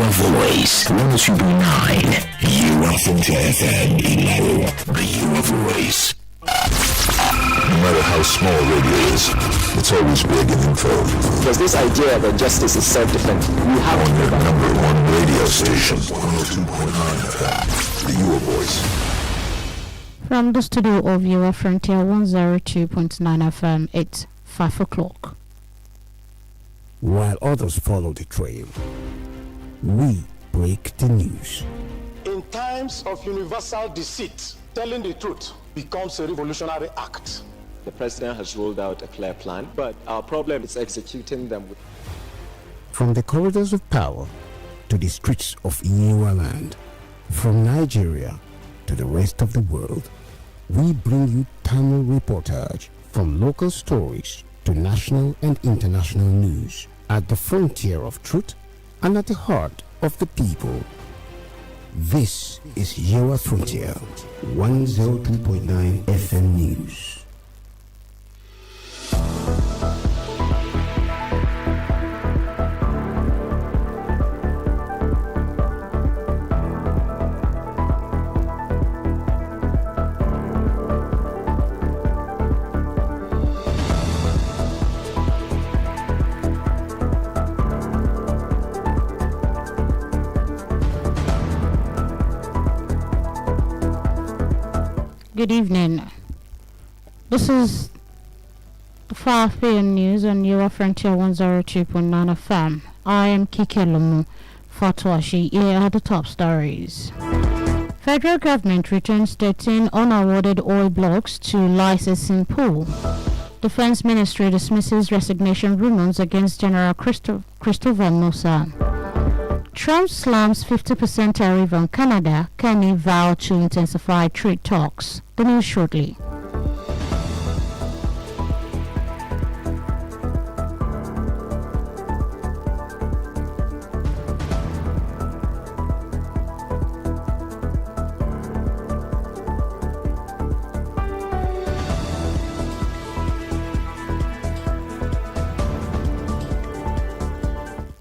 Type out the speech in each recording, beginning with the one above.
Your voice, 102.9. You are Frontier FM, Ilaro, your voice. No matter how small radio is, it's always big in info. There's this idea that justice is self-defense. You have on your number one radio station, 102.9 FM, your voice. From the studio of Your Frontier 102.9 FM, it's 5 o'clock. While others follow the trail, we break the news. In times of universal deceit, telling the truth becomes a revolutionary act. The president has rolled out a clear plan, but our problem is executing them. From the corridors of power to the streets of Iroyin land, from Nigeria to the rest of the world, we bring you Tamil reportage from local stories to national and international news at the frontier of truth and at the heart of the people. This is Your Frontier, 102.9 FM News. Good evening. This is the 5 p.m. news on Your Frontier 102.9 FM. I am KIKELOMO. FATUASE. Here are the top stories. Federal government returns 13 unawarded oil blocks to licensing pool. Defense Ministry dismisses resignation rumors against General Christopher Musa. Trump slams 50% tariff on Canada. Kenny vow to intensify trade talks. The news shortly.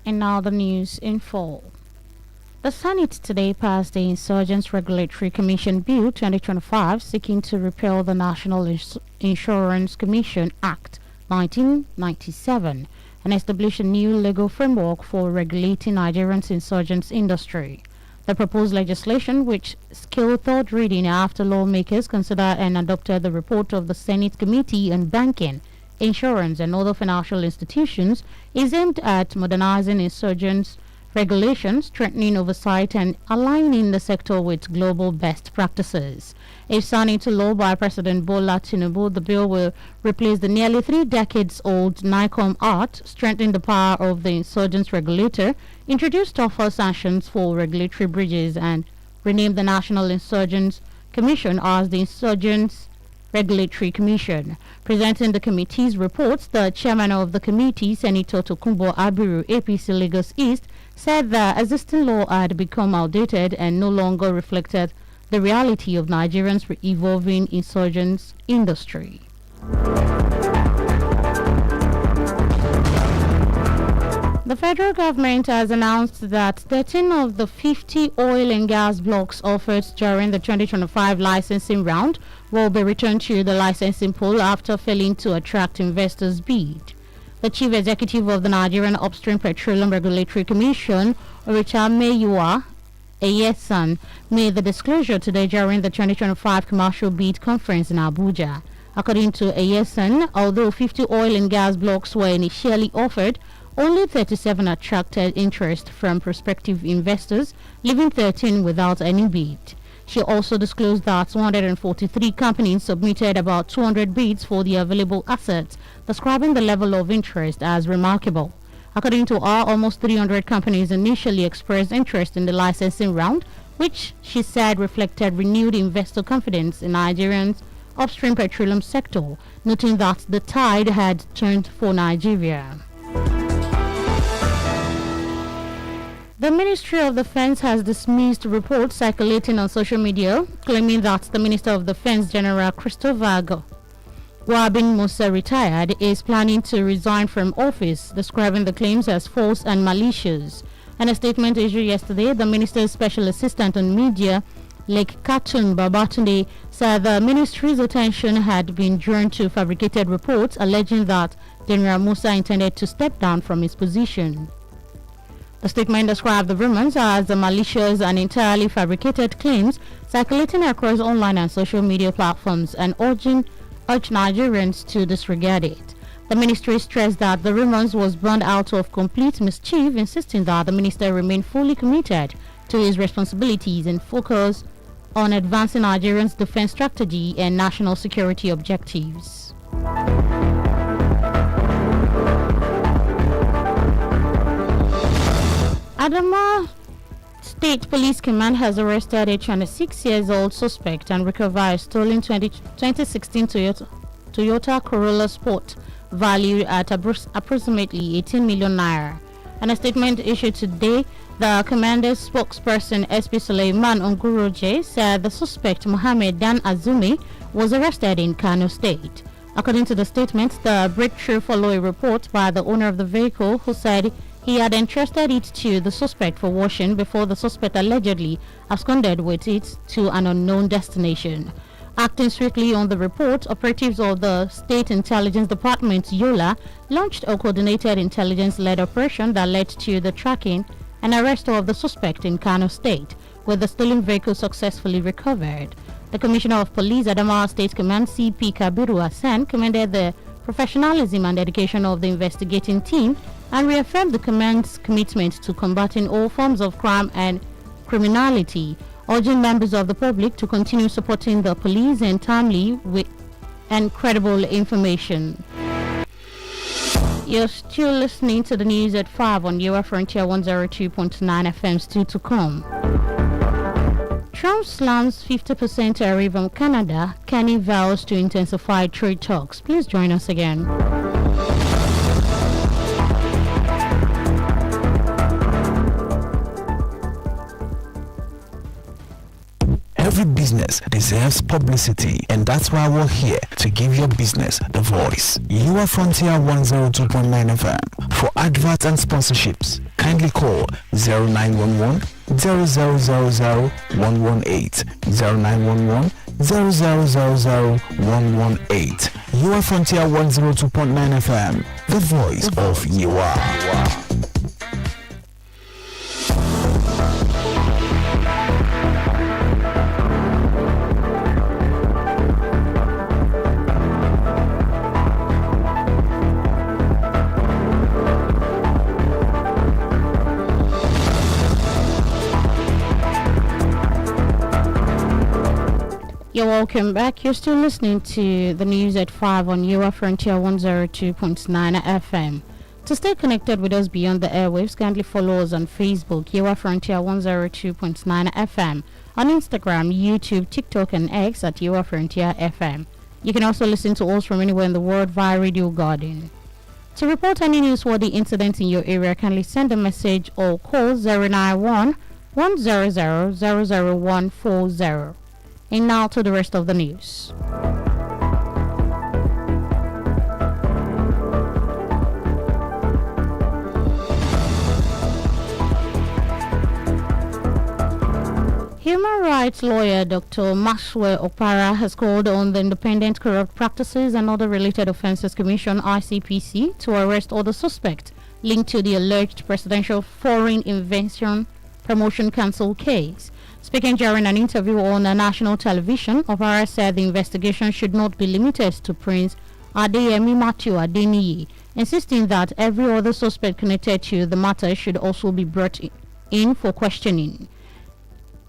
And now the news in full. The Senate today passed the Insurgents Regulatory Commission Bill 2025 seeking to repeal the National Insurance Commission Act 1997 and establish a new legal framework for regulating Nigeria's insurgents industry. The proposed legislation, which scaled third reading after lawmakers considered and adopted the report of the Senate Committee on Banking, Insurance and Other Financial Institutions, is aimed at modernizing insurgents regulations, strengthening oversight and aligning the sector with global best practices. If signed into law by President Bola Tinubu, the bill will replace the nearly 3 decades old NICOM Act, strengthen the power of the insurgents regulator, introduce tougher sanctions for regulatory breaches, and rename the National Insurgents Commission as the Insurgents Regulatory Commission. Presenting the committee's reports, the chairman of the committee, Senator Tokunbo Abiru, APC Lagos East, said the existing law had become outdated and no longer reflected the reality of Nigerians' evolving insurgents industry. The federal government has announced that 13 of the 50 oil and gas blocks offered during the 2025 licensing round will be returned to the licensing pool after failing to attract investors' bid. The chief executive of the Nigerian Upstream Petroleum Regulatory Commission, Richard Ayesan, made the disclosure today during the 2025 commercial bid conference in Abuja. According to Ayesan, although 50 oil and gas blocks were initially offered, only 37 attracted interest from prospective investors, leaving 13 without any bid. She also disclosed that 143 companies submitted about 200 bids for the available assets, describing the level of interest as remarkable. According to her, almost 300 companies initially expressed interest in the licensing round, which she said reflected renewed investor confidence in Nigeria's upstream petroleum sector, noting that the tide had turned for Nigeria. The Ministry of Defense has dismissed reports circulating on social media claiming that the Minister of Defense, General Christopher Musa, retired, is planning to resign from office, describing the claims as false and malicious. In a statement issued yesterday, the Minister's Special Assistant on Media, Lake Katun Babatunde, said the ministry's attention had been drawn to fabricated reports alleging that General Musa intended to step down from his position. The statement described the rumors as malicious and entirely fabricated claims circulating across online and social media platforms and urged Nigerians to disregard it. The ministry stressed that the rumors was born out of complete mischief, insisting that the minister remained fully committed to his responsibilities and focus on advancing Nigerians' defense strategy and national security objectives. Adamawa State Police Command has arrested a 26-year-old suspect and recovered a stolen 2016 Toyota Corolla Sport valued at approximately 18 million naira. In a statement issued today, the commander's spokesperson SP Suleiman Onguroje said the suspect Mohammed Dan Azumi was arrested in Kano State. According to the statement, the breakthrough followed a report by the owner of the vehicle who said he had entrusted it to the suspect for washing before the suspect allegedly absconded with it to an unknown destination. Acting strictly on the report, operatives of the State Intelligence Department, YOLA, launched a coordinated intelligence-led operation that led to the tracking and arrest of the suspect in Kano State, with the stolen vehicle successfully recovered. The Commissioner of Police, Adamawa State Command, CP Kabiru Hassan, commended the professionalism and dedication of the investigating team and reaffirmed the command's commitment to combating all forms of crime and criminality, urging members of the public to continue supporting the police and timely and credible information. You're still listening to the news at 5 on Your Frontier 102.9 FM. Still to come. Trump slams 50% tariff on Canada. Kenny vows to intensify trade talks. Please join us again. Every business deserves publicity, and that's why we're here to give your business the voice. You are Frontier 102.9 FM. For adverts and sponsorships, kindly call 0911 0000 118 0911 0000 118. You are Frontier 102.9 FM, the voice of you are. You're welcome back. You're still listening to the news at 5 on Your Frontier 102.9 FM. To stay connected with us beyond the airwaves, kindly follow us on Facebook, Your Frontier 102.9 FM, on Instagram, YouTube, TikTok, and X at Your Frontier FM. You can also listen to us from anywhere in the world via Radio Garden. To report any newsworthy incidents in your area, kindly send a message or call 091 100 00140. And now to the rest of the news. Human rights lawyer Dr. Maxwell Okpara has called on the Independent Corrupt Practices and Other Related Offences Commission (ICPC) to arrest all the suspects linked to the alleged Presidential Foreign Invention Promotion Council case. Speaking during an interview on national television, Okpara said the investigation should not be limited to Prince Adeyemi Matthew Adeniyi, insisting that every other suspect connected to the matter should also be brought in for questioning.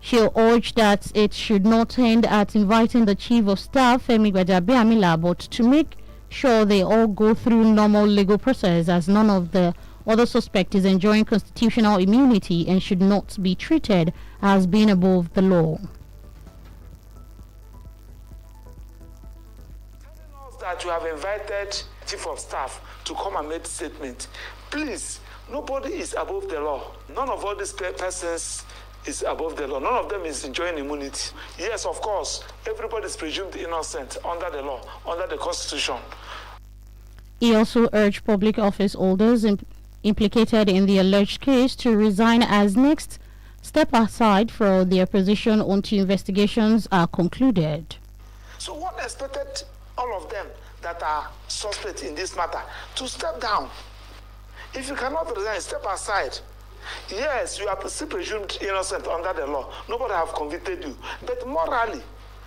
She urged that it should not end at inviting the Chief of Staff, Femi Gbajabiamila, but to make sure they all go through normal legal process, as none of the other suspect is enjoying constitutional immunity and should not be treated as being above the law. Telling us that you have invited Chief of Staff to come and make statement. Please, nobody is above the law. None of all these persons is above the law. None of them is enjoying immunity. Yes, of course, everybody is presumed innocent under the law, under the Constitution. He also urged public office holders implicated in the alleged case to resign as next step aside for their position until investigations are concluded. So one expected all of them that are suspect in this matter to step down. If you cannot resign, step aside. Yes, you are still presumed innocent under the law. Nobody have convicted you. But morally,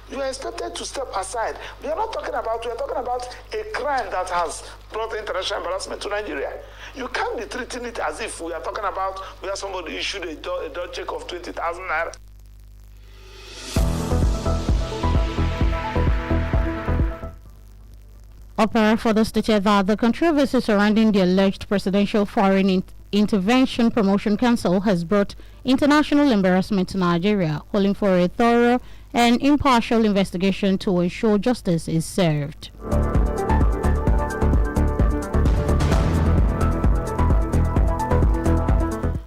you are expected to step aside. We are talking about a crime that has brought international embarrassment to Nigeria. You can't be treating it as if we are talking about where somebody issued a dog check of 20,000 naira. Opera further stated that the controversy surrounding the alleged Presidential Foreign Intervention Promotion Council has brought international embarrassment to Nigeria, calling for a thorough and impartial investigation to ensure justice is served.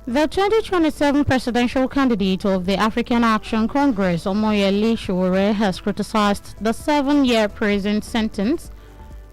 The 2027 presidential candidate of the African Action Congress, Omoyele Sowore, has criticized the 7-year prison sentence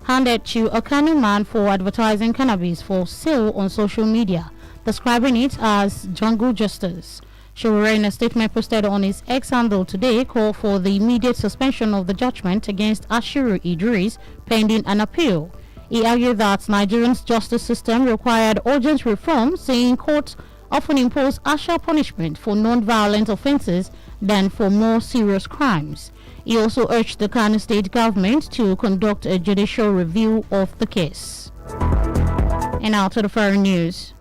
handed to a Kano man for advertising cannabis for sale on social media, describing it as jungle justice. Sowore, in a statement posted on his X handle today, called for the immediate suspension of the judgment against Ashiru Idris pending an appeal. He argued that Nigeria's justice system required urgent reform, saying courts often impose harsher punishment for non-violent offences than for more serious crimes. He also urged the Kano state government to conduct a judicial review of the case. And now to the foreign news.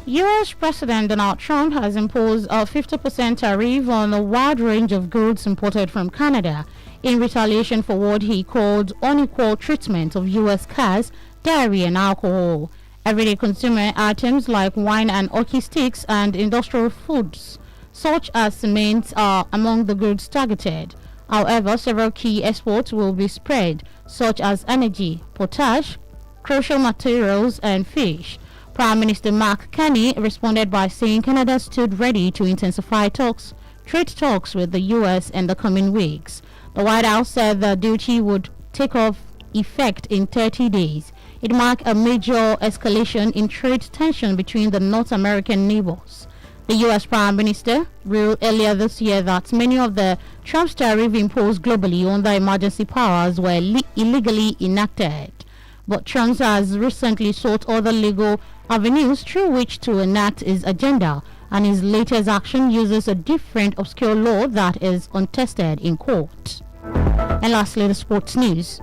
U.S. President Donald Trump has imposed a 50% tariff on a wide range of goods imported from Canada in retaliation for what he called unequal treatment of U.S. cars, dairy and alcohol. Everyday consumer items like wine and hockey sticks and industrial foods such as cement are among the goods targeted. However, several key exports will be spread, such as energy, potash, crucial materials and fish. Prime Minister Mark Carney responded by saying Canada stood ready to intensify trade talks with the U.S. in the coming weeks. The White House said the duty would take off effect in 30 days. It marked a major escalation in trade tension between the North American neighbors. The U.S. Prime Minister ruled earlier this year that many of the Trump's tariffs imposed globally under emergency powers were illegally enacted. But Trump has recently sought other legal avenues through which to enact his agenda, and his latest action uses a different obscure law that is untested in court. And lastly, the sports news.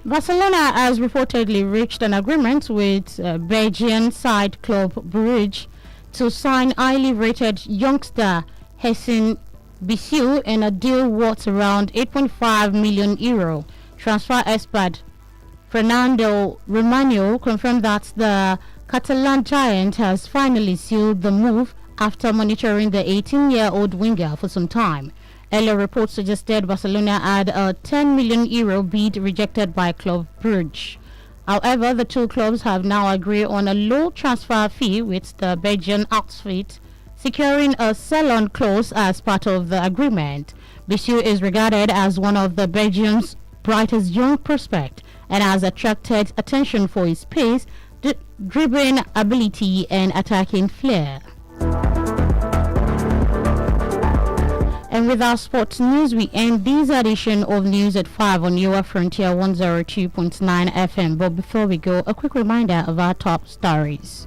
Barcelona has reportedly reached an agreement with Belgian side Club Brugge to sign highly rated youngster Hessin Bissou in a deal worth around €8.5 million. Transfer expert Fernando Romano confirmed that the Catalan giant has finally sealed the move after monitoring the 18-year-old winger for some time. Earlier reports suggested Barcelona had a €10 million bid rejected by Club Brugge. However, the two clubs have now agreed on a low transfer fee, with the Belgian outfit securing a sell-on clause as part of the agreement. Bissou is regarded as one of the Belgium's brightest young prospects and has attracted attention for his pace, dribbling ability and attacking flair. And with our sports news, we end this edition of News at 5 on your Frontier 102.9 FM. But before we go, a quick reminder of our top stories.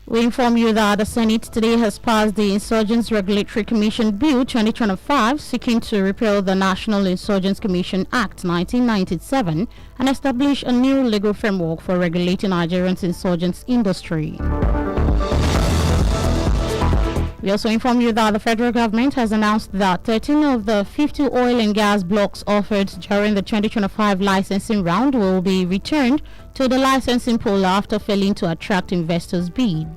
We inform you that the Senate today has passed the Insurgents Regulatory Commission Bill 2025, seeking to repeal the National Insurgents Commission Act 1997 and establish a new legal framework for regulating Nigeria's insurgents industry. We also inform you that the federal government has announced that 13 of the 50 oil and gas blocks offered during the 2025 licensing round will be returned to the licensing pool after failing to attract investors' bid.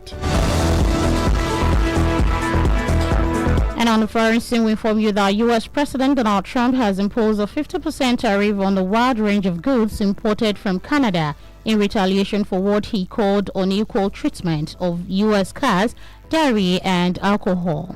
And on the foreign scene, we inform you that U.S. President Donald Trump has imposed a 50% tariff on the wide range of goods imported from Canada in retaliation for what he called unequal treatment of U.S. cars, dairy, and alcohol.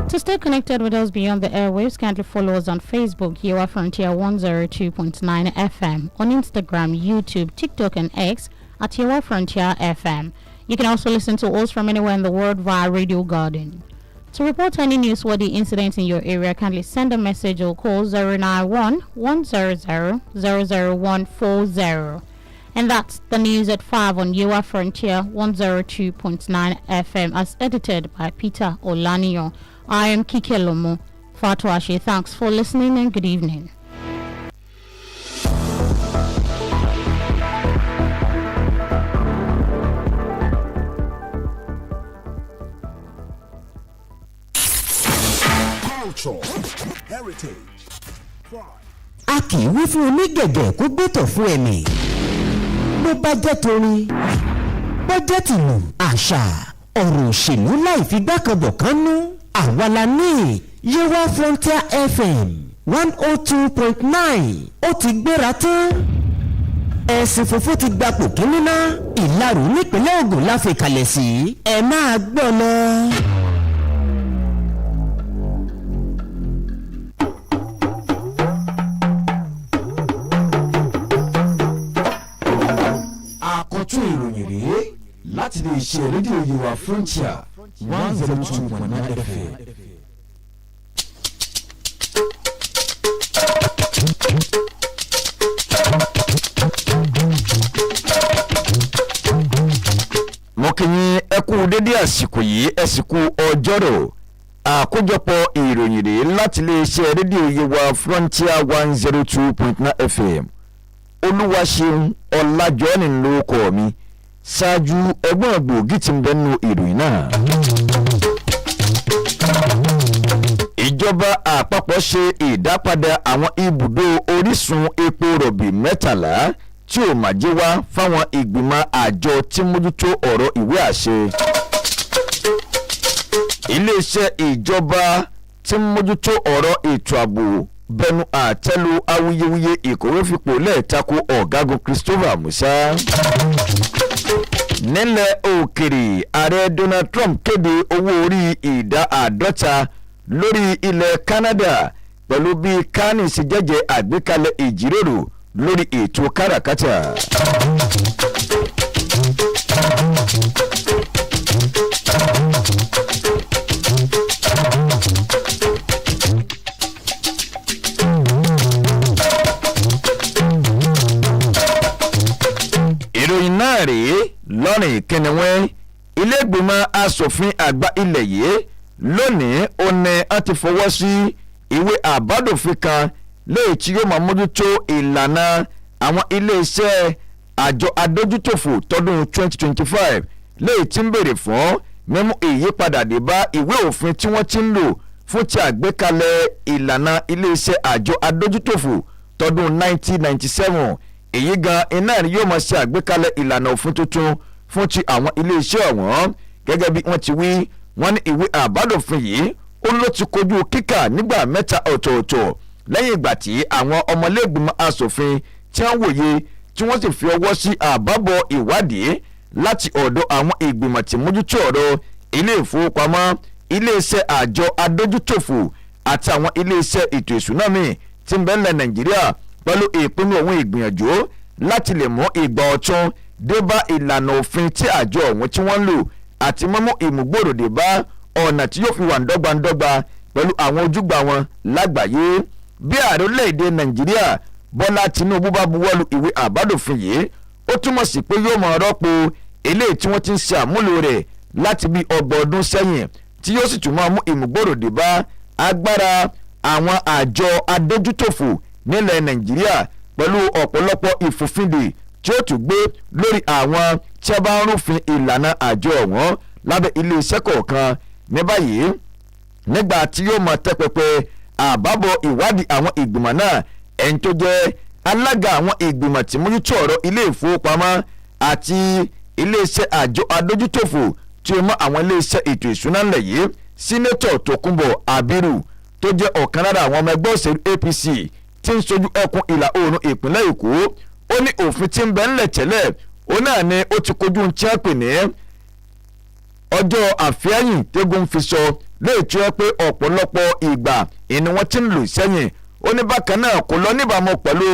To stay connected with us beyond the airwaves, kindly follow us on Facebook, Yewa Frontier 102.9 FM, on Instagram, YouTube, TikTok, and X at Yewa Frontier FM. You can also listen to us from anywhere in the world via Radio Garden. To report any newsworthy incidents in your area, kindly send a message or call 091-100-00140. And that's the news at 5 on Yewa Frontier 102.9 FM, as edited by Peter Olaniyo. I am KIKELOMO. FATUASE. Thanks for listening and good evening. Culture, heritage, pride. A kì í wí fún onígẹ̀gẹ̀ kó gbẹ́tọ̀ fún ẹni. Bó bá jẹ́ torin, bó jẹ́ tìlù, àṣà, ọ̀rọ̀ òṣèlú láì fi gbákanbọ̀ kan nú. Àwa la ní Yewa Frontier FM 102.9 ó ti gbéra tán. Ẹ̀sìn funfun ti gbapò kínní ná. Ìlarò nípínlẹ̀ Ògùn la fi kalẹ̀ sí. Ẹ máa gbọ́ lọ. Àkọ́tún ìròyìn rèé láti lè ṣe rédíò Yewa Frontier 102.9 FM. Mo kí yín ẹ kú dédé àsìkò yìí ẹ sì kú ọjọ́rọ̀. Àkójọpọ̀ ìròyìn rèé láti lè ṣe rédíò Yewa Frontier 102.9 FM. Olúwaṣeun Ọlájọ́rin ló kọ mi. Ṣáájú ẹgbọ́n gbòógì tí ń bẹ nínú ìròyìn náà. Ìjọba àpapọ̀ ṣe ìdápadà àwọn ibùdó orísun epo rọ̀bì 13 tí ò máa jẹ́ wá fáwọn ìgbìmọ̀ àjọ tí mójútó ọ̀rọ̀ ìwé àṣẹ. Iléeṣẹ́ ìjọba tí mójútó ọ̀rọ̀ ètò ààbò bẹnu àtẹ́lu awuyewuye ìkọ̀wéfipò lẹ́ẹ̀tako ọ̀gágun Christopher Musa. Nílẹ̀ òkèrè, ààrẹ Donald Trump kéde owó orí ìdá 50 lórí ilẹ̀ Canada pẹ̀lú bí Kanye ṣe jẹ́jẹ́ àgbékalẹ̀ ìjíròrò lórí ètò káràkátà. Ìròyìn náà rèé lọ́rìn kẹ́nẹ̀wẹ́. Ilé ìgbìmọ̀ asòfin àgbà ilẹ̀ yìí lónìí ó ní a ti fọwọ́ sí ìwé àbádòfin kan léyìí tí yóò máa mójútó ìlànà àwọn iléeṣẹ́ àjọ adójútòfò tọdún 2025 léyìí tí ń béèrè fún mímú ìyípadà dé bá ìwé òfin tí wọ́n ti ń lò fún ti àgbékalẹ̀ ìlànà iléeṣẹ́ àjọ adójútòfò tọdún 1997. Èyí gan iná ni yóò máa ṣe àgbékalẹ̀ ìlànà òfin tuntun fún ti àwọn iléeṣẹ́ ọ̀wọ́n. Gẹ́gẹ́ bí wọ́n ti wí, wọ́n ní ìwé àbádòfin yìí ó ló ti kojú kíkà nígbà 3 ọ̀tọ̀ọ̀tọ̀ lẹ́yìn ìgbà tí àwọn ọmọlẹ́gbìmọ̀ asòfin tí wọ́n wòye tí wọ́n sì fi ọwọ́ sí àbábọ̀ ìwádìí láti ọ̀dọ̀ àwọn ìgbìmọ̀ tí mójútó ọ̀rọ̀ ilé ìfowópamọ́, iléeṣẹ́ àjọ adójútòfò àti àwọn iléeṣẹ́ ètò ìṣúná míì tí ń bẹ nílẹ̀ Nàìjíríà pẹ̀lú ìpinnu òun ìgbìyànjú láti lè mú ìgbà ọ̀tun dé bá ìlànà òfin tí àjọ ọ̀hún tí wọ́n ń lò àti mímú ìmúgbòrò dé bá ọ̀nà tí yóò fi wà ńdọ́gbandọ́gba pẹ̀lú àwọn ojúgbà wọn lágbàáyé. Bí ààrẹ orílẹ̀-èdè Nàìjíríà Bọ́lá Tinubu bá buwọ́lu ìwé àbádòfin yìí, ó túmọ̀ sí pé yóò máa rọ́pò eléyìí tí wọ́n ti ń ṣe àmúlò rẹ̀ láti bí 30 ọdún sẹ́yìn, tí yóò sì tún máa mú ìmúgbòrò dé bá agbára àwọn àjọ adójútòfò nílẹ̀ Nàìjíríà pẹ̀lú ọ̀pọ̀lọpọ̀ ìfòfindè tí ó tún gbé lórí àwọn tí a bá ń rúfin ìlànà àjọ ọ̀wọ́n lábẹ́ iléeṣẹ́ kọ̀ọ̀kan. Ní báyìí, nígbà tí yóò máa tẹ́ pẹpẹ àbábọ̀ ìwádìí àwọn ìgbìmọ̀ náà, ẹni tó jẹ́ alága àwọn ìgbìmọ̀ tí mójútó ọ̀rọ̀ ilé ìfowópamọ́ àti iléeṣẹ́ àjọ adójútòfò tí ó mọ àwọn iléeṣẹ́ ètò ìṣúná ńlẹ̀ yìí, sínétọ̀ Tókunbọ̀ Abiru tó jẹ́ ọ̀kan lára àwọn ọmọ ẹgbẹ́ òṣèlú APC tí ń sojú ẹkùn ìlà oòrùn ìpínlẹ̀ Èkó, ó ní òfin tí ń bẹ ńlẹ̀ tẹ́lẹ̀ òun náà ni ó ti kojú tí wọ́n pè ní ọjọ́ àfẹ́yìn tẹ́gùn fi sọ léè tí wọ́n pé ọ̀pọ̀lọpọ̀ ìgbà ìní wọ́n ti ń lò sẹ́yìn ó ní bákan náà kò lọ níbàámu pẹ̀lú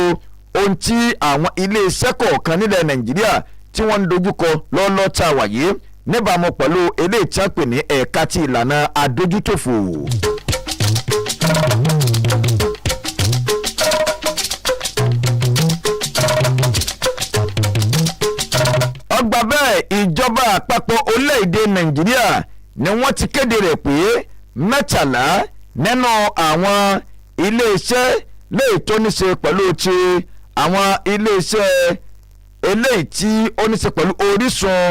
ohun tí àwọn ilé iṣẹ́ kọ̀ọ̀kan nílẹ̀ Nàìjíríà tí wọ́n ń dojúkọ lọ́ọ́lọ́ tá a wà yìí níbàámu pẹ̀lú eléyìí tí wọ́n pè ní ẹ̀ka ti ìlànà adójútòfò. ọgbà bẹ́ẹ̀ ìjọba àpapọ̀ orílẹ̀-èdè Nàìjíríà ni wọ́n ti kéde rẹ̀ pé 13 nínú àwọn ilé-iṣẹ́ léyìí tó ní ṣe pẹ̀lú ti àwọn ilé-iṣẹ́ eléyìí tí ó ní ṣe pẹ̀lú orísun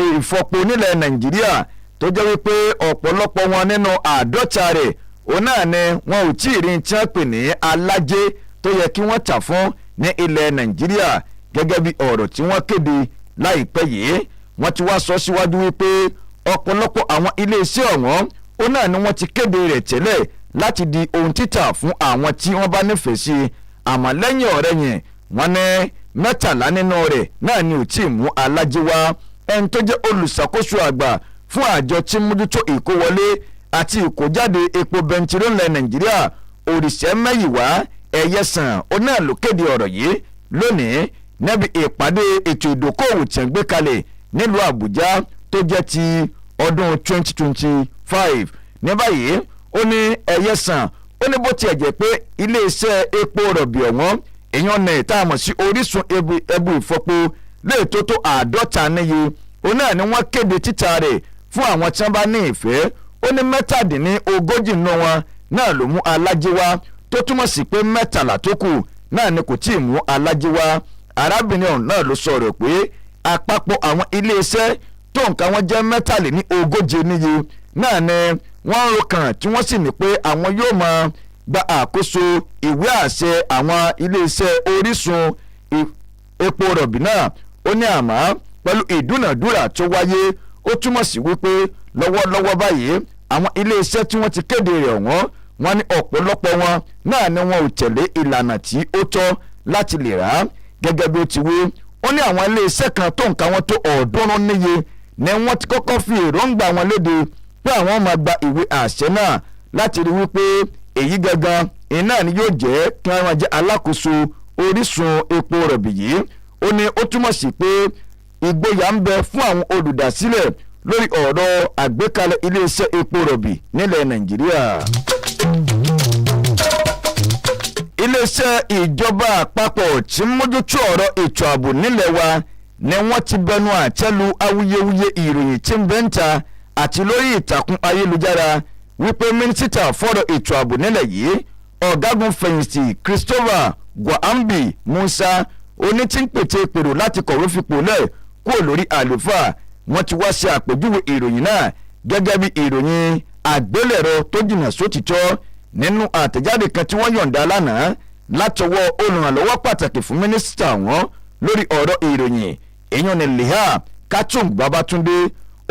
ìfọpo nílẹ̀ Nàìjíríà tó jẹ́ wípé ọ̀pọ̀lọpọ̀ wọn nínú 50 rẹ̀ òun náà ni wọn ò tí ì rí tí wọ́n pè ní alájẹ tó yẹ kí wọ́n tà fún ní ilẹ̀ Nàìjíríà gẹ́gẹ́ bí ọ̀rọ̀ tí wọ́n kéde láìpẹ́ yìí wọ́n ti wá sọ síwájú wípé ọ̀pọ̀lọpọ̀ àwọn iléeṣẹ́ ọ̀wọ́n ó náà ni wọ́n ti kéde rẹ̀ tẹ́lẹ̀ láti di ohun títà fún àwọn tí wọ́n bá nífẹ̀ẹ́ sí àmọ́ lẹ́yìn ọ̀rẹ́yìn wọ́n ní 13 nínú rẹ̀ náà ni ò tí ì mú alájẹ wá ẹni tó jẹ́ olùṣàkóso àgbà fún àjọ tí mójútó ìkówọlé àti ìkójáde epo bẹntiró ńlẹ̀ Nàìjíríà Òrìṣẹ́mẹ́yìwá Ẹ̀yẹsàn ó náà ló kéde ọ̀rọ̀ yìí lónìí níbi ìpàdé ètò ìdókòwò tí ń gbé kalẹ̀ nílùú Àbújá tó jẹ́ ti ọdún 2025 ní báyìí ó ní Ẹ̀yẹsàn ó ní bó tiẹ̀ jẹ́ pé iléeṣẹ́ epo rọ̀bì ọ̀wọ́n èèyàn náà tá a mọ̀ sí orísun ẹbu ìfọpo lè tó 50 níye ó náà ni wọ́n kéde títà rẹ̀ fún àwọn tí wọ́n bá ní ìfẹ́ ó ní 37 nínú wọn náà ló mú alájẹ wá tó túmọ̀ sí pé 13 tó kù náà ni kò tí ì mú alájẹ wá arábìnrin ọ̀hún náà ló sọ̀rọ̀ pé àpapọ̀ àwọn iléeṣẹ́ tó nǹkan wọn jẹ́ 43 níye náà ni wọ́n ń ro kàn tí wọ́n sì ní pé àwọn yóò máa gba àkóso ìwé àṣẹ àwọn iléeṣẹ́ orísun epo rọ̀bì náà ó ní àmọ́ pẹ̀lú ìdúnàdúrà tó wáyé ó túmọ̀ sí wípé lọ́wọ́lọ́wọ́ báyìí àwọn iléeṣẹ́ tí wọ́n ti kéde rẹ̀ wọ́n ní ọ̀pọ̀lọpọ̀ wọn náà ni wọn ò tẹ̀lé ìlànà tí ó tọ́ láti lè rà á gẹ́gẹ́ bí ó ti wí ó ní àwọn iléeṣẹ́ kan tó nǹkan wọn tó 300 níye ni wọ́n ti kọ́kọ́ fi èròǹgbà wọn léde pé àwọn máa gba ìwé àṣẹ náà láti rí wípé èyí gangan iná ni yóò jẹ́ kí wọ́n máa jẹ́ alákòóso orísun epo rọ̀bì yìí ó ní ó túmọ̀ sí pé ìgboyà ń bẹ fún àwọn olùdásílẹ̀ lórí ọ̀rọ̀ àgbékalẹ̀ iléeṣẹ́ epo rọ̀bì nílẹ̀ Nàìjíríà. iléeṣẹ́ ìjọba àpapọ̀ tí ń mójútó ọ̀rọ̀ ètò ààbò nílẹ̀ wa ni wọ́n ti bẹnu àtẹ́lu awuyewuye ìròyìn tí ń bẹ ń ta àti lórí ìtàkùn ayélujára wípé mínísítà fọ́rọ̀ ètò ààbò nílẹ̀ yìí ọ̀gágun fẹ̀yìntì Christopher Gwambi Musa onítìpètè pèrò láti kọ̀wé fipò lẹ̀ kúrò lórí àlùfáà wọ́n ti wá ṣe àpèjúwe ìròyìn náà gẹ́gẹ́ bí ìròyìn àgbélẹ̀rọ tó jìnnà sótìtọ́ nínú àtẹ̀jáde kan tí wọ́n yọ̀ǹda lánàá látọwọ́ olùrànlọ́wọ́ pàtàkì fún mínísítà wọn lórí ọ̀rọ̀ ìròyìn èèyàn ní Liha Katum Babatunde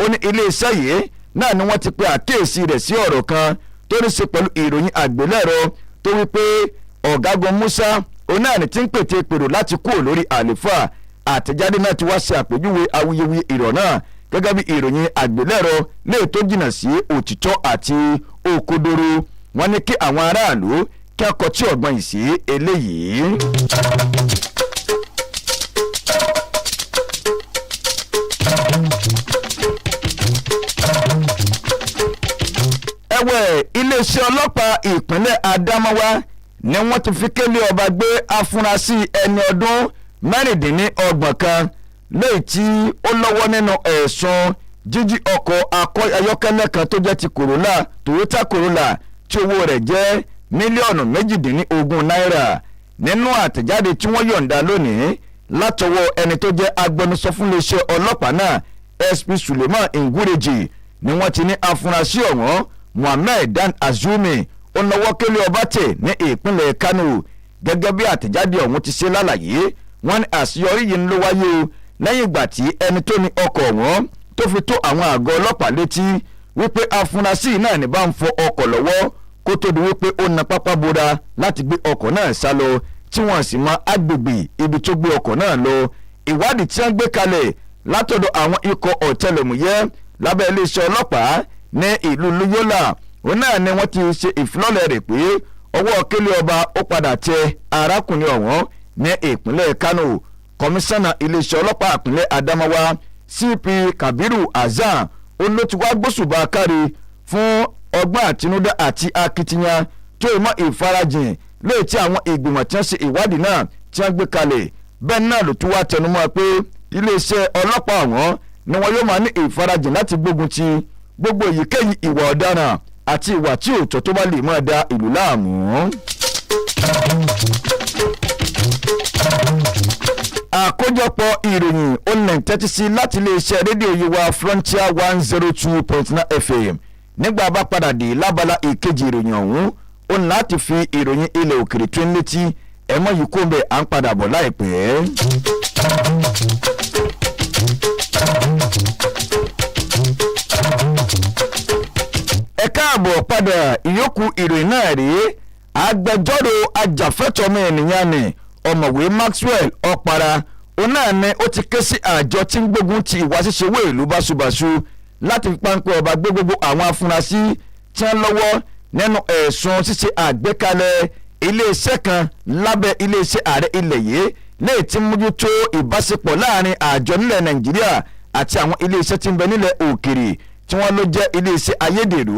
ó ní iléeṣẹ́ yìí náà ni wọ́n ti pe àkíyèsí rẹ̀ sí ọ̀rọ̀ kan tó ní ṣe pẹ̀lú ìròyìn àgbélẹ̀rọ tó wípé ọ̀gágun Musa onáàní tí ń pète pèrò láti kúrò lórí àlùfáà àtẹ̀jáde náà ti wá ṣe àpèjúwe awuyewuye ìrọ̀ náà gẹ́gẹ́ bí ìròyìn àgbélẹ̀rọ lè tó jìnnà sí òtítọ́ àti òkodoro wọ́n ní kí àwọn aráàlú kí wọ́n kọtí ọ̀gbọ́n yìí sí eléyìí. ẹ̀wẹ̀ iléeṣẹ́ ọlọ́pàá ìpínlẹ̀ Adamawa ni wọ́n ti fi kélé ọba gbé afurasí ẹni ọdún 26 kan léyìí tí ó lọ́wọ́ nínú ẹ̀sùn jíjí ọkọ̀ ayọ́kẹ́lẹ́ kan tó jẹ́ ti Toyota Corolla tí owó rẹ̀ jẹ́ mílíọ̀nù 18 náírà nínú àtẹ̀jáde tí wọ́n yọ̀ǹda lónìí látọwọ́ ẹni tó jẹ́ agbẹnusọ fún iléeṣẹ́ ọlọ́pàá náà SP Suleiman Ngureji ni wọ́n ti ní afurasí ọ̀wọ́n Muhammed Dan Azumi ó náwó kélé ọba tẹ̀ ní ìpínlẹ̀ Kano gẹ́gẹ́ bí àtẹ̀jáde ọ̀hún ti ṣe lálàyé wọ́n ní àṣeyọrí yìí ló wáyé o lẹ́yìn ìgbà tí ẹni tó ní ọkọ̀ ọ̀hún tó fi tó àwọn àgọ́ ọlọ́pàá létí wípé afurasí náà ní bá ń fọ ọkọ̀ lọ́wọ́ kó tó di wípé ó na pápá bora láti gbé ọkọ̀ náà sá lọ tí wọ́n sì mọ agbègbè ibi tó gbé ọkọ̀ náà lọ ìwádìí tí wọ́n gbé kalẹ̀ látọ̀dọ̀ àwọn ikọ̀ ọ̀tẹlẹ̀múyẹ́ lábẹ́ iléeṣẹ́ ọlọ́pàá ní ìlú Loyola òun náà ni wọ́n ti ṣe ìfilọ́lẹ̀ rẹ̀ pé ọwọ́ kélé ọba ó padà tẹ arákùnrin ọ̀hún ní ìpínlẹ̀ Kano. Kọmíṣánná iléeṣẹ́ ọlọ́pàá ìpínlẹ̀ Adamawa CP Kabiru Azan olótiwá gbósùbà kárí fún ọgbọ́n àtinúdá àti akitiyan tó ìmọ̀ ìfarajìn lóye tí àwọn ìgbìmọ̀ tí wọ́n ṣe ìwádìí náà tí wọ́n gbé kalẹ̀. Bẹ́ẹ̀ náà ló tún wá tẹnumọ́ pé iléeṣẹ́ ọlọ́pàá ọ̀hún ni wọn yóò máa ní ìfarajìn láti gbógun ti gbogbo èyíkéyìí ìwà ọ̀daràn àti ìwà tí òótọ́ tó bá lè máa da ìlú láàmú. Àkójọpọ̀ ìròyìn onítẹ́tí sí láti iléeṣẹ́ rédíò yìí wá Frontier 102.9 FM. Nígbà bá padà dé lábala ìkejì ìròyìn ọ̀hún ó ní láti fi ìròyìn ilẹ̀ òkèrè tó ń létí ẹ̀mọ́ yìí kó ń bẹ̀ à ń padà bọ̀ láìpẹ́. Ẹ káàbọ̀ padà ìyókù ìròyìn náà rèé. Agbẹjọ́rò ajàfẹ́tọ̀ọ́ ènìyàn ni ọ̀mọ̀wé Maxwell Ọ̀para òun náà ni ó ti ké sí àjọ tí ń gbógun ti ìwà ṣíṣe owó ìlú báṣubàṣu láti fi páńpẹ́ ọba gbé gbogbo àwọn afurasí tí wọ́n lọ́wọ́ nínú ẹ̀sùn ṣíṣe àgbékalẹ̀ iléeṣẹ́ kan lábẹ́ iléeṣẹ́ ààrẹ ilẹ̀ yìí léè tí mójútó ìbáṣepọ̀ láàrin àjọ nílẹ̀ Nàìjíríà àti àwọn iléeṣẹ́ tí ń bẹ nílẹ̀ òkèrè tí wọ́n ló jẹ́ iléeṣẹ́ ayédèrú.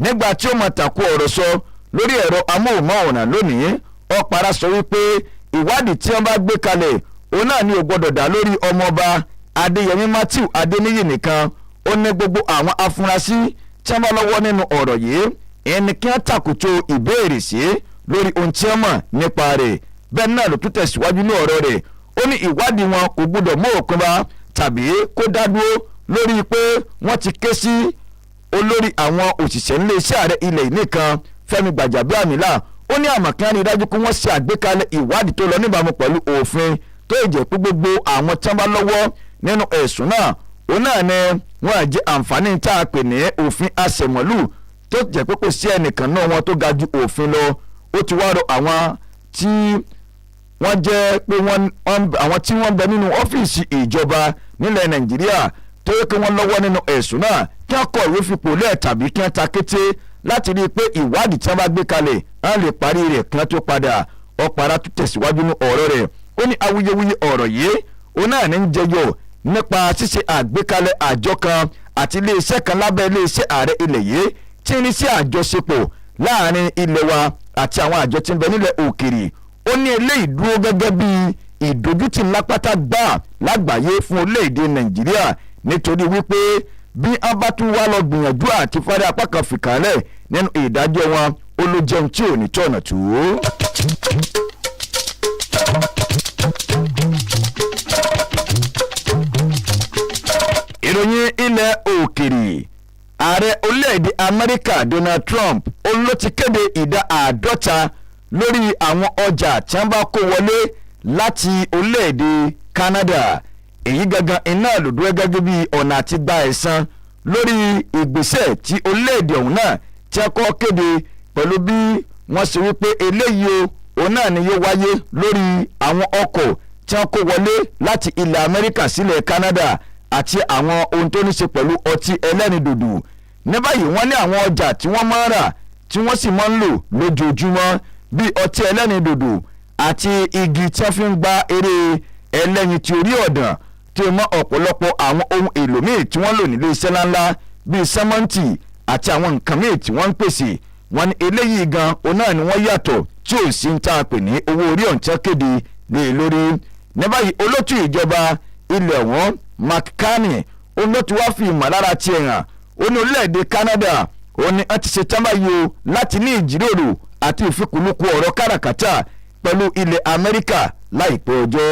Nígbà tí ó máa tàkú ọ̀rọ̀ sọ lórí ẹ̀rọ amóhùnmáwòrán lónìí, Ọ̀para sọ wípé ìwádìí tí wọ́n bá gbé kalẹ̀ òun náà ni ò gbọ́dọ̀ dá lórí ọmọọba Adéyẹmí Matthew Adéníyì nìkan. Ó ní gbogbo àwọn afurasí tí wọ́n bá lọ́wọ́ nínú ọ̀rọ̀ yìí ẹni kí wọ́n tàkùtò ìbéèrè sí lórí ohun tí wọ́n mọ̀ nípa rẹ̀. Bẹ́ẹ̀ náà ló tún tẹ̀síwájú ní ọ̀rọ̀ rẹ̀. Ó ní ìwádìí wọn kò gbọ́dọ̀ mú òkun bá tàbí kó dá dúró lórí pé wọ́n ti ké sí olórí àwọn òṣìṣẹ́ iléeṣẹ́ ààrẹ ilẹ̀ nìkan Fẹ́mi Gbàjàbíàmílà. Ó ní àmọ́ kí wọ́n rí i dájú pé wọ́n ṣe àgbékalẹ̀ ìwádìí tó lọ níbàámu pẹ̀lú òfin tó jẹ́ pé gbogbo àwọn tí wọ́n bá lọ́wọ́ nínú ẹ̀sùn náà òun náà ni wọ́n á jẹ àǹfààní tá a pè ní òfin àṣẹmọ́lù tó jẹ́ pé kò sí ẹnìkan náà wọn tó ga ju òfin lọ. Ó ti wá rọ àwọn tí wọ́n jẹ́ pé àwọn tí wọ́n bẹ nínú ọ́fíìsì ìjọba nílẹ̀ Nàìjíríà tó yẹ kí wọ́n lọ́wọ́ nínú ẹ̀sùn náà kí wọ́n kọ ìwé fipò lẹ̀ tàbí kí wọ́n ta kété láti rí i pé ìwádìí tí wọ́n bá gbé kalẹ̀ á lè parí rẹ̀ kí wọ́n tó padà. Ọ̀para tó tẹ̀síwájú ní ọ̀rọ̀ rẹ̀. Ó ní awuyewuye ọ̀rọ̀ yìí òun náà ní ń jẹyọ nípa ṣíṣe àgbékalẹ̀ àjọ kan àti iléeṣẹ́ kan lábẹ́ iléeṣẹ́ ààrẹ ilẹ̀ yìí tí ń rí sí àjọṣepọ̀ láàrin ilẹ̀ wa àti àwọn àjọ tí ń bẹ nílẹ̀ òkèrè. Ó ní eléyìí dúró gẹ́gẹ́ bí ìdójútì lápátá gbà lágbàáyé fún orílẹ̀-èdè Nàìjíríà nítorí wípé bí wọ́n bá tún wá lọ gbìyànjú àti fárí apá kan fìkàlẹ̀ nínú ìdájọ́ wọn ó ló jẹun tí ò ní tọ̀nà tó. Ìròyìn ilẹ̀ òkèrè. Ààrẹ orílẹ̀-èdè Amẹ́ríkà Donald Trump ló ti kéde ìdá 50% lórí àwọn ọjà tí wọ́n bá kó wọlé láti orílẹ̀-èdè Canada. Èyí gangan iná ló dúró gẹ́gẹ́ bí ọ̀nà àti gba ẹ̀san lórí ìgbésẹ̀ tí orílẹ̀-èdè ọ̀hún náà tí wọ́n kọ́ kéde pẹ̀lú bí wọ́n ṣe wípé eléyìí òun náà ni yóò wáyé lórí àwọn ọkọ̀ tí wọ́n kó wọlé láti ilẹ̀ Amẹ́ríkà sílẹ̀ Canada àti àwọn ohun tó ní ṣe pẹ̀lú ọtí ẹlẹ́rìndòdò. Ní báyìí wọ́n ní àwọn ọjà tí wọ́n máa ń rà tí wọ́n sì máa ń lò lójoojúmọ́ bíi ọtí ẹlẹ́rìndòdò àti igi tí wọ́n fi ń gba eré ẹlẹ́yin tí orí ọ̀dàn tí ó mọ́ ọ̀pọ̀lọpọ̀ àwọn ohun èlò míì tí wọ́n lò nílé iṣẹ́ ńláńlá bíi sẹ́mọ́ǹtì àti àwọn nǹkan míì tí wọ́n ń pèsè. Wọ́n ní eléyìí gan òun náà ni wọ́n yàtọ̀ tí ò sí ń tá a pè ní owó orí ọ̀ǹtẹ́ kéde lé lórí. Ní báyìí olótú ìjọba ilẹ̀ wọn Mark Carney òun ló ti wá fi ìmọ̀lára tiẹ̀ hàn. Ó ní orílẹ̀-èdè Canada òun ni wọ́n ti ṣe tán báyìí o láti ní ìjíròrò àti ìfikùnlukù ọ̀rọ̀ káràkátà pẹ̀lú ilẹ̀ Amẹ́ríkà láìpẹ́ ọjọ́.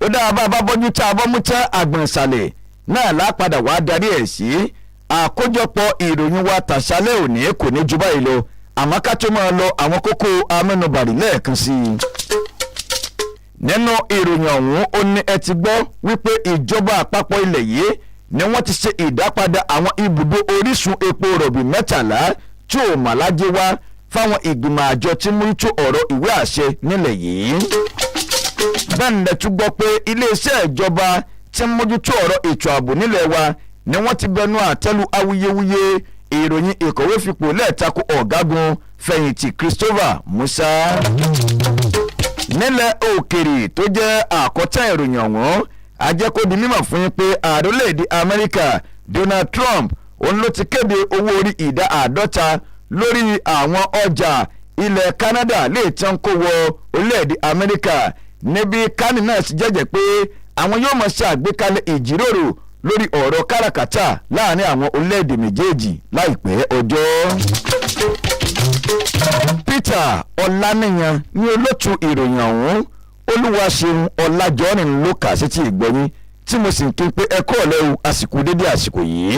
Ó dáa bá a bá bọ́jú tá a bọ́ mú tán àgbọ̀nsalẹ̀ náà lápadà wá darí ẹ̀ sí. Àkójọpọ̀ ìròyìn wa tàṣálẹ̀ òní kò ní ju báyìí lọ àmọ́ ká tó máa lọ àwọn kókó amẹ́nubàrí lẹ́ẹ̀kan sí i. Nínú ìròyìn ọ̀hún ó ní ẹ ti gbọ́ wípé ìjọba àpapọ̀ ilẹ̀ yìí ni wọ́n ti ṣe ìdápadà àwọn ibùdó orísun epo rọ̀bì 13 tí ò màlájé wá fáwọn ìgbìmọ̀ àjọ tí mú tó ọ̀rọ̀ ìwé àṣẹ nílẹ̀ yìí. bẹ́ẹ̀ ni tún gbọ́ pé iléeṣẹ́ ìjọba tí ń mójútó ọ̀rọ̀ ètò ààbò nílẹ̀ wa ni wọ́n ti bẹnu àtẹ́lu awuyewuye ìròyìn ìkọ̀wé fipò lẹ́ẹ̀takò ọ̀gágun fẹ̀yìntì Christopher Musa. nílẹ̀ òkèrè tó jẹ́ àkọ́tà ìròyìn ọ̀hún ajẹ́kọ̀dì mímọ̀ fún yín pé ààrẹ orílẹ̀-èdè Amẹ́ríkà Donald Trump òun ló ti kéde owó orí ìdá 50 lórí àwọn ọjà ilẹ̀ Canada lè tán kó wọ orílẹ̀-èdè Amẹ́ríkà níbi kánì náà sì jẹ́jẹ́ pé àwọn yóò máa ṣe àgbékalẹ̀ ìjíròrò lórí ọ̀rọ̀ káràkátà láàrin àwọn orílẹ̀-èdè méjèèjì láìpẹ́ ọjọ́. Peter Ọláníyan ní olótú ìròyìn ọ̀hún Olúwaṣeun Ọlájọrin ló kà sí ti ìgbọ́yìn tí mo sì ń kí pé ẹ̀kọ́ ọ̀lẹ́wù àsìkò dédé àsìkò yìí.